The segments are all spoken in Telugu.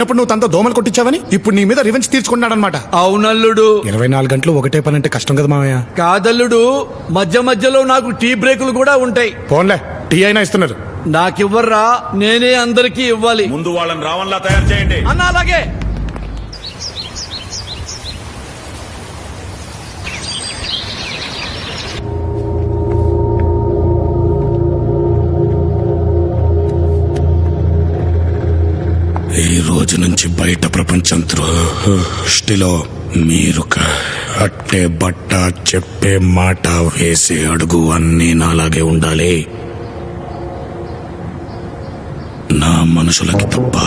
ఇప్పుడు నువ్వు తనతో దోమలు కొట్టించావని ఇప్పుడు నీ మీద రివెంజ్ తీర్చుకున్నాడనమాట. అవునల్లుడు. 24 గంటలు ఒకటే పని అంటే కష్టం కదా మామయ్య. కాదల్లుడు, మధ్య మధ్యలో నాకు టీ బ్రేకులు కూడా ఉంటాయి. పోన్లే, టీ అయినా ఇస్తున్నారు. నాకివ్వర్రా, నేనే అందరికీ ఇవ్వాలి. ముందు వాళ్ళని రావణ్లా తయారు చేయండి అన్న. అలాగే. ఈ రోజు నుంచి బయట ప్రపంచం దృష్టిలో మీరు అట్టే బట్ట, చెప్పే మాట, వేసే అడుగు అన్నీ నాలాగే ఉండాలి. నా మనుషులకి తప్ప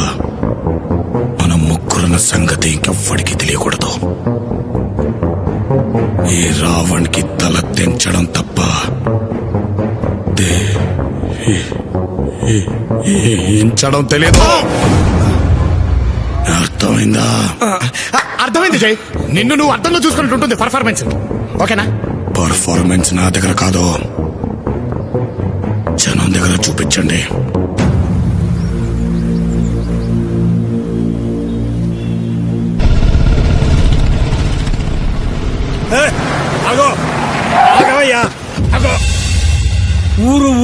మన ముగ్గురున్న సంగతి ఇంకెవ్వడికి తెలియకూడదు. ఈ రావణ్కి తల తెంచడం తప్ప ఎంచడం తెలియదు. అర్థమైందా? అర్థమైంది జై. నిన్ను నువ్వు అర్థంలో చూసుకున్నట్టు ఉంటుంది పర్ఫార్మెన్స్. ఓకేనా? పర్ఫార్మెన్స్ నా దగ్గర కాదు, జనం దగ్గర చూపించండి.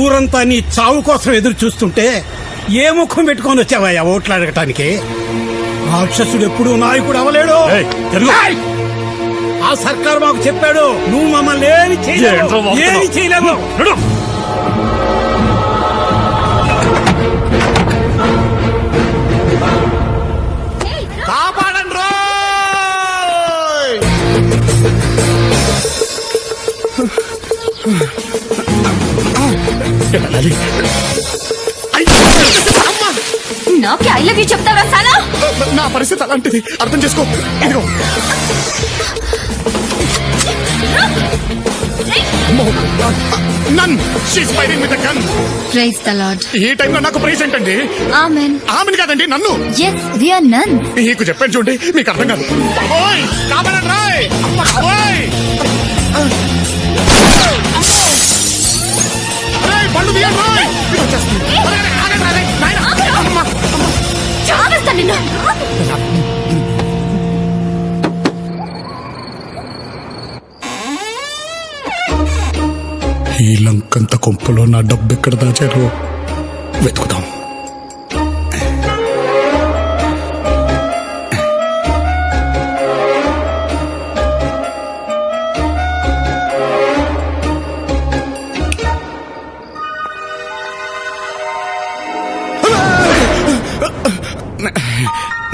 ఊరంతా నీ చావు కోసం ఎదురు చూస్తుంటే ఏ ముఖం పెట్టుకొని వచ్చావయ్యా ఓట్లు అడగటానికి? రాక్షసుడు ఎప్పుడు నాయకుడు అవలేడు. ఆ సర్కారు మాకు చెప్పాడు, నువ్వు మమ్మల్ని ఏమి చేయలేవు. కాపాడండి రోయ్. నాకే ఐ లవ్ యూ చెప్తావా సాలా? నా పరిస్థితి అలాంటిది, అర్థం చేసుకో. ఇదిగో nun she's firing with a gun. Praise the lord. ఈ టైంలో నాకు ప్రైజ్ ఏంటండి? ఆమెన్. ఆమెన్ కాదండి, నన్ను. yes we are none. మీకు చెప్పాను చూడండి, మీకు అర్థం కాదు. ఓయ్ కాపాడండి రాయ్. ఓయ్ పళ్ళు తీయండి రాయ్. చావేస్తా నిన్ను. ఈ లంకంత కొంపలో నా డబ్బు ఎక్కడ దాచారు? వెతుకుదాం.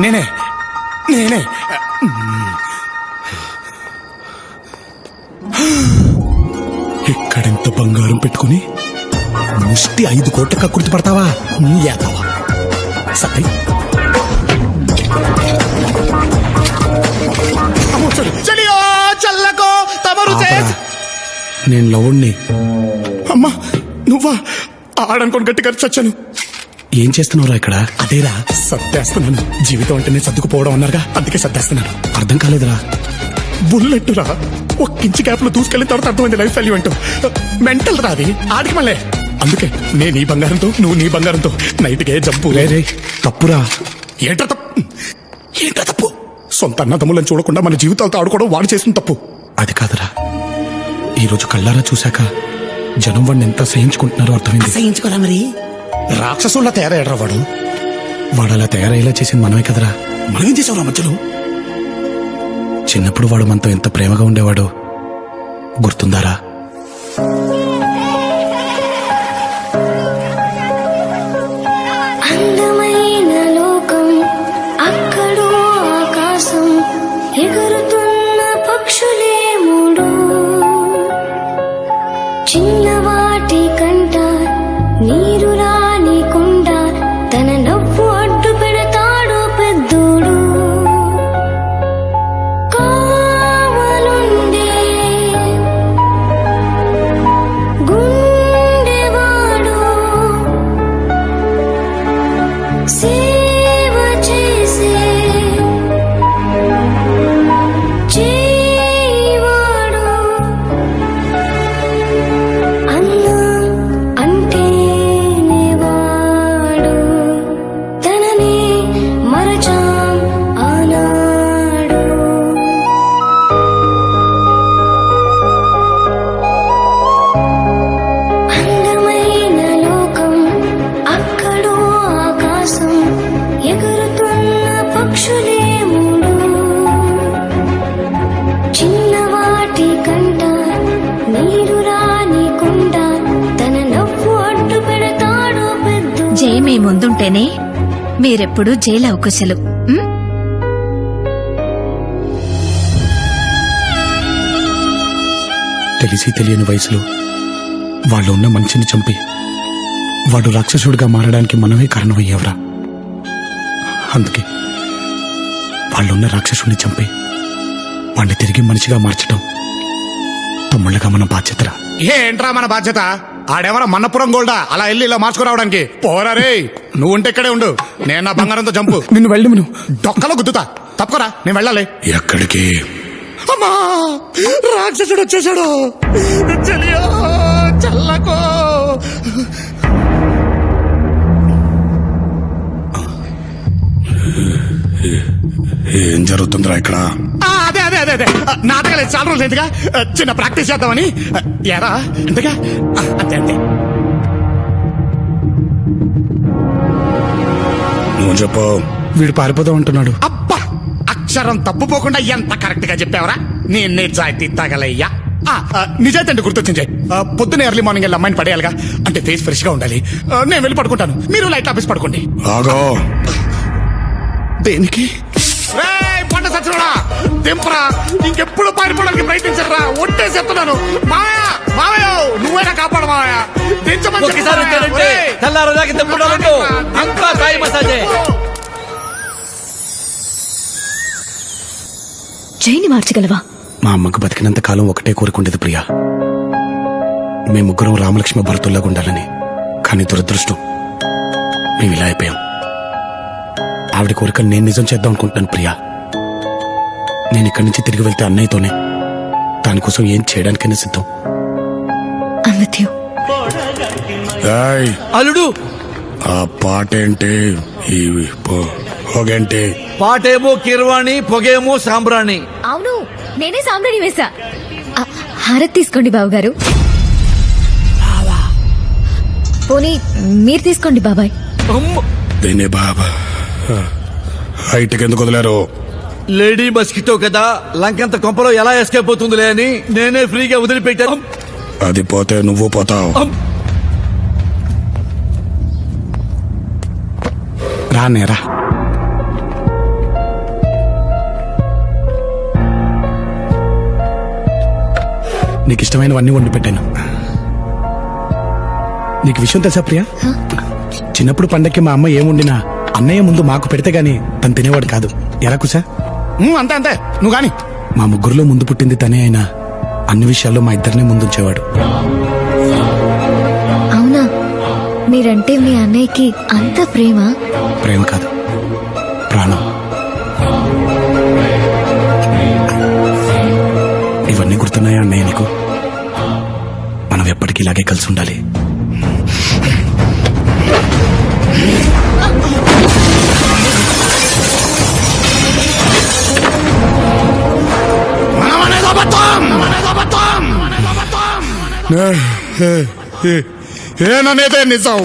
నేనే ఇక్కడెంత బంగారం పెట్టుకుని ముష్టి 5 కోట్ల కక్కుర్తి పడతావా? ఏతావా సత్య. నేను లవుణ్ణి. అమ్మా నువ్వా? ఆడనుకోని గట్టిగా చచ్చాను. ఏం చేస్తున్నావురా ఇక్కడ? అదేరా సర్దేస్తున్నాను. జీవితం అంటేనే సర్దుకుపోవడం అన్నారుగా, అందుకే సర్దేస్తున్నాను. అర్థం కాలేదురా. బుల్లెట్ రా, 1 ఇంచ్ గ్యాప్ లో దూసుకెళ్ళిన తర్వాత అర్థమైంది లైఫ్ వాల్యూ అంటూ. మెంటల్ రాది ఆడికి మళ్ళీ. అందుకే నేను ఈ బంగారంతో, నువ్వు నీ బంగారంతో నైట్కే జంపు. రే తప్పురా. ఏంట్రా తప్పు? సొంత అన్నదమ్ములను చూడకుండా మన జీవితాలతో ఆడుకోవడం వాడు చేసిన తప్పు. అది కాదురా, ఈ రోజు కళ్ళారా చూశాక జనం వాడిని ఎంత సహించుకుంటున్నారో అర్థమైంది. సహించుకోరా మరి. రాక్షసుల్లా తయారయ్యాడ్రా వాడు. వాడు అలా తయారయ్యేలా చేసింది మనమే కదరా. మనమేం చేసావురా మధ్యలో? చిన్నప్పుడు వాడు మనతో ఎంత ప్రేమగా ఉండేవాడో గుర్తుందారా? అందమైన లోకం, అక్కడో ఆకాశం, ఎగురుతున్న పక్షులే మూడు. చిన్నవాటి కంట నీరు రానికుండా తన నవ్వు అడ్డు పెడతాడు పెద్దోడు. కావలుండే గుండెవాడు, సేవ చేసే చేయివాడు. మీరెప్పుడు జైలు అవకాశాలు తెలిసి తెలియని వయసులో వాళ్ళు ఉన్న మనిషిని చంపి వాడు రాక్షసుడిగా మారడానికి మనమే కారణమయ్యేవరా. అందుకే వాళ్ళున్న రాక్షసుడిని చంపి వాడిని తిరిగి మనిషిగా మార్చడం తమ్ముళ్ళగా మన బాధ్యతరా. ఏంట్రా మన బాధ్యత? ఆడెవరా మన్నపురం గోల్డా అలా వెళ్ళి ఇలా మార్చుకురావడానికి? పోరా రే, నువ్వు ఉంటే ఇక్కడే ఉండు, నేను నా బంగారంతో చంపు. నిన్ను వెళ్ళి నువ్వు డొక్కలో గుద్దుతా, తప్పకరా, నేను వెళ్ళాలి. ఎక్కడికి? అమ్మా, రాక్షసుడు వచ్చేసాడు. చెలియో, చల్లకో. ఏం జరుగుతుందిరా ఇక్కడ? అదే అదే అదే అదే నాటకాలు చాలా రోజులు ఎందుగా చిన్న ప్రాక్టీస్ చేద్దామని. ఎరా ఎంతగా? అంతే అంతే. నువ్వు చెప్పు. వీడు పారిపోదాం అంటున్నాడు. అబ్బా, అక్షరం తప్పుపోకుండా ఎంత కరెక్ట్ గా చెప్పావరా. నేను నిజాయితీ తగలయ్యా. నిజాయితీ అంటే గుర్తొచ్చింది. పొద్దున్న ఎర్లీ మార్నింగ్ వెళ్ళి అమ్మాయిని పడేయాలిగా, అంటే ఫేస్ ఫ్రెష్ గా ఉండాలి. నేను వెళ్ళి పడుకుంటాను, మీరు లైట్ ఆఫీస్ పడుకోండి. దేనికి? పంట సచ్చినోడా, దింపరా. ఇంకెప్పుడు పారిపోవడానికి ప్రయత్నించరా, ఒట్టే చెప్తున్నాను. మావయ్య, మావయ్య, నువ్వైనా కాపాడు మావయ్య. దించమని ఒకసారి వచ్చారంటే తెల్లారదాకా దింపడాలంటూ అంతా కాయ మసాజే. జైని మార్చగలవా? మా అమ్మకు బతికినంత కాలం ఒకటే కోరుకుండేది ప్రియా, మేము ముగ్గురం రామలక్ష్మి భరతుల్లాగా ఉండాలని. కానీ దురదృష్టం, మేము ఇలా అయిపోయాం. ఆవిడ కోరికను నేను నిజం చేద్దాం అనుకుంటాను ప్రియా. నేను ఇక్కడి నుంచి తిరిగి వెళ్తే అన్నయ్యతోనే, దానికోసం ఏం చేయడానికైనా సిద్ధం. అల్లుడు, ఆ పాటేంటి, ఈ పొగేంటి? పాటేమో కిర్వాణి, పొగేమో సాంబ్రాణి. అవును, నేనే సాంబ్రాణి వేసా. హారతి తీసుకోండి బావగారు. పోనీ మీరు తీసుకోండి బాబాయ్. దీనే బాబా హైట్కి ఎందుకు వదిలేరు? లేడీ మస్కిటో కదా, లంకంత కొంపలో ఎలా ఎస్కేప్ అవుతుందిలే అని నేనే ఫ్రీగా వదిలిపెట్టాను. అది పోతే నువ్వు పోతావు. రానేరా. నీకు ఇష్టమైనవన్నీ వండి పెట్టాను. నీకు విషయం తెలుసా ప్రియా? చిన్నప్పుడు పండక్కి మా అమ్మ ఏం వండినా అన్నయ్య ముందు మాకు పెడితే గాని తను తినేవాడు కాదు. ఎలా కుసా? అంతే అంతే, నువ్వు గాని. మా ముగ్గురులో ముందు పుట్టింది తనే అయినా అన్ని విషయాల్లో మా ఇద్దరినే ముందుంచేవాడు. అవునా? మీరంటే మీ అన్నయ్యకి అంత ప్రేమ? ప్రేమ కాదు, ప్రాణం. ఇవన్నీ గుర్తున్నాయా అన్నయ్య నీకు? మనం ఎప్పటికీ ఇలాగే కలిసి ఉండాలి. ఏననేదే నిజం.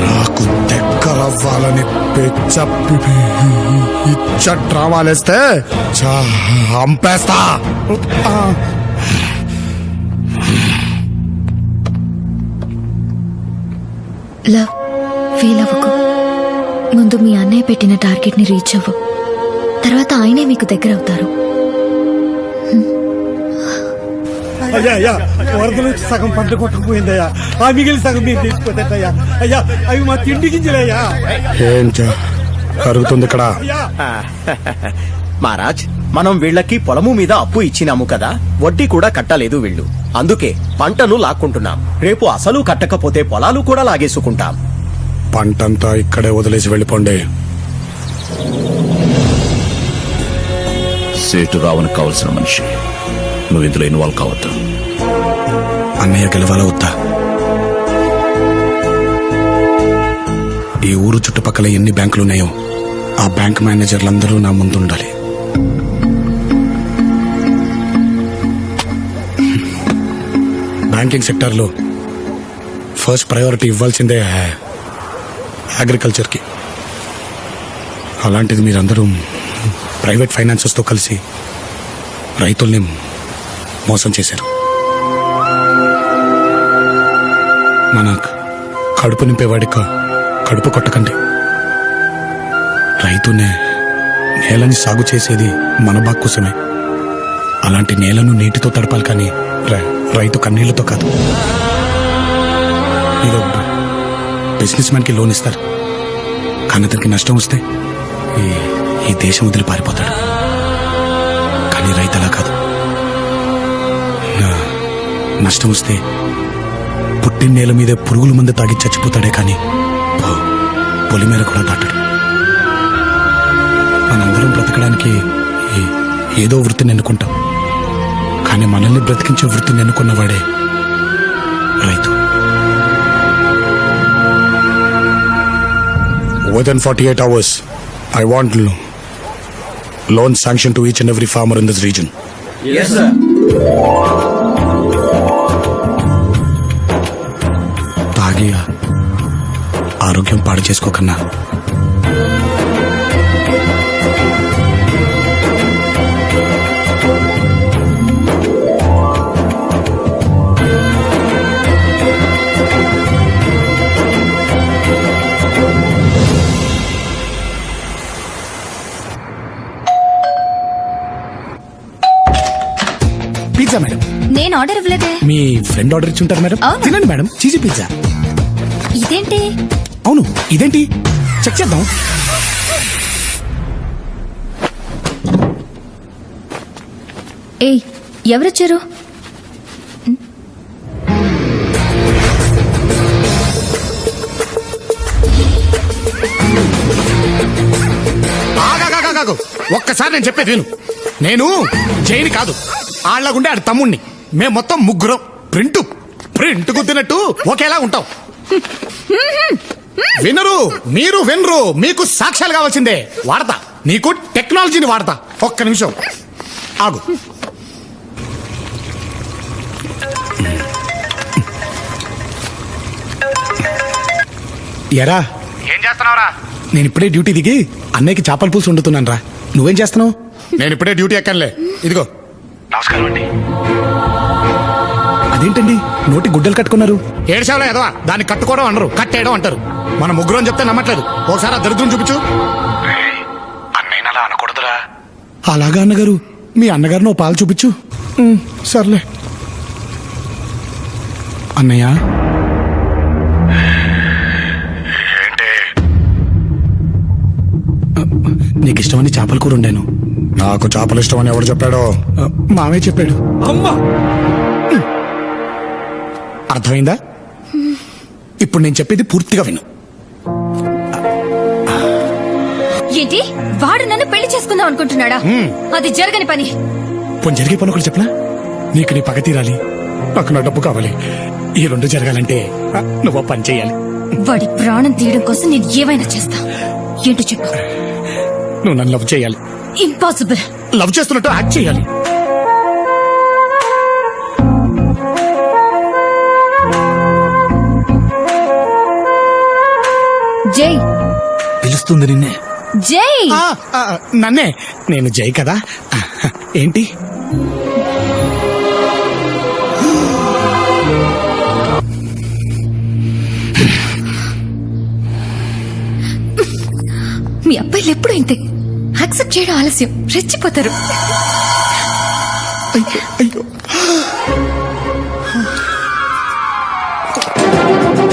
నాకు దగ్గరవ్వాలని డ్రామాలేస్తే చంపేస్తా. లవ్ ఫీల్ అవ్వకు. ముందు మీ అన్నయ్య పెట్టిన టార్గెట్ ని రీచ్ అవ్వు, తర్వాత ఆయనే మీకు దగ్గర అవుతారు. అయ్యా అయ్యా, వరద నుంచి సగం పంట కొట్టుకుపోయిందయ్యా. ఆ మిగిలిన సగం మీరు తీసుకుపోతాయ్యా. అయ్యా, అవి మా తిండి గింజలయ్యా. ఏం జరుగుతుంది ఇక్కడ? మహారాజ్, మనం వీళ్ళకి పొలము మీద అప్పు ఇచ్చినాము కదా, వడ్డీ కూడా కట్టలేదు వీళ్ళు. అందుకే పంటను లాక్కుంటున్నాం. రేపు అసలు కట్టకపోతే పొలాలు కూడా లాగేసుకుంటాం. పంటంతా ఇక్కడే వదిలేసి వెళ్ళిపోండి. సేటు రావణకు కావలసిన మనిషి నువ్వు ఇందులో ఇన్వాల్వ్ కావద్దు. అన్నయ్య గెలవాల వద్దా? ఈ ఊరు చుట్టుపక్కల ఎన్ని బ్యాంకులున్నాయో ఆ బ్యాంక్ మేనేజర్లందరూ నా ముందుండాలి. బ్యాంకింగ్ సెక్టార్లో ఫస్ట్ ప్రయారిటీ ఇవ్వాల్సిందే అగ్రికల్చర్కి. అలాంటిది మీరందరూ ప్రైవేట్ ఫైనాన్సెస్తో కలిసి రైతుల్ని మోసం చేశారు. మన కడుపు నింపేవాడి కడుపు కొట్టకండి. రైతునే నేలని సాగు చేసేది మన బాక్కోసమే. అలాంటి నేలను నీటితో తడపాలి కానీ రైతు కన్నీళ్లతో కాదు. మీరు బిజినెస్ మ్యాన్ కి లోన్ ఇస్తారు, కానీ అతనికి నష్టం వస్తే ఈ దేశం వదిలి పారిపోతాడు. కానీ రైతు అలా కాదు. నష్టం వస్తే పుట్టిన నేల మీద పురుగుల మందు తాగి చచ్చిపోతాడే కానీ పొలిమేర కూడా దాటాడు. మనందరం బ్రతకడానికి ఏదో వృత్తిని ఎన్నుకుంటాం, కానీ మనల్ని బ్రతికించే వృత్తిని ఎన్నుకున్నవాడే రైతు. Within 48 hours, I want loan sanction to each and every farmer in this region. Yes, sir. తాగి ఆరోగ్యం పాడు చేసుకోకన్నా పిజ్జా మేడం. నేను ఆర్డర్ ఇవ్వలేదే. మీ ఫ్రెండ్ ఆర్డర్ ఇచ్చి ఉంటారు మేడం. అవునా? తినండి మేడం, చీజీ పిజ్జా. ఇదేంటి? అవును, ఇదేంటి చెక్ చేద్దాం. ఏయ్, ఎవరొచ్చారు? ఆగాగాగాగాగు. ఒక్కసారి నేను చెప్పేది విను. నేను జైని కాదు, ఆళ్లగుండే ఆడి తమ్ముణ్ణి. మేము మొత్తం ముగ్గురం ప్రింట్ గుద్దినట్టు ఒకేలా ఉంటాం. వినరు, మీరు వినరు. మీకు సాక్ష్యాలు కావాల్సిందే. వాడతా, నీకు టెక్నాలజీని వాడతా. ఒక్క నిమిషం ఆగు. ఎరా, ఏం చేస్తున్నావురా? నేను ఇప్పుడే డ్యూటీ దిగి అన్నయ్యకి చేపల పులుసు వండుతున్నాను రా. నువ్వేం చేస్తున్నావు? నేను ఇప్పుడే డ్యూటీ ఎక్కనులే. ఇదిగో. నమస్కారం అండి. అదేంటండి నోటి గుడ్డలు కట్టుకున్నారు? ఏడ్చావులే ఎదవా, దాన్ని కట్టుకోవడం అనరు, కట్టేయడం అంటారు. మన ముగ్గురం చెప్తే నమ్మట్లేదు. ఒకసారి ఆ దరిద్రం చూపించు. అన్నయ్య అలా అనకూడదురా. అలాగా అన్నగారు, మీ అన్నగారిని ఓ పాలు చూపించు. సర్లే అన్నయ్య. ఏంటి? నీకు ఇష్టమని చేపల కూర వండాను. నాకు చేపలు ఇష్టమని ఎవరు చెప్పాడో? మామే చెప్పాడు. అమ్మా, అర్థమైందా? ఇప్పుడు నేను చెప్పేది పూర్తిగా విను. ఏంటి? వాడు నన్ను పెళ్లి చేసుకుందాం అనుకుంటున్నాడా? అది జరగని పని. పోనీ జరిగే పని ఒకటి చెప్పనా? నీకు నీ పగ తీరాలి, నాకు నా డబ్బు కావాలి. ఈ రెండు జరగాలంటే నువ్వు పని చేయాలి. వాడి ప్రాణం తీయడం కోసం నేను ఏమైనా చేస్తా. ఏంటో చెప్పు. నువ్వు నన్ను లవ్ చేయాలి. ఇంపాసిబుల్. లవ్ చేస్తున్నట్టు యాక్ట్ చేయాలి. జై పిలుస్తుంది నిన్నే. జై. నన్నే. నేను జై కదా. ఏంటి? మీ అబ్బాయిలు ఎప్పుడు ఇంతే. యాక్సెప్ట్ చేయడం ఆలస్యం, రెచ్చిపోతారు. అయ్యో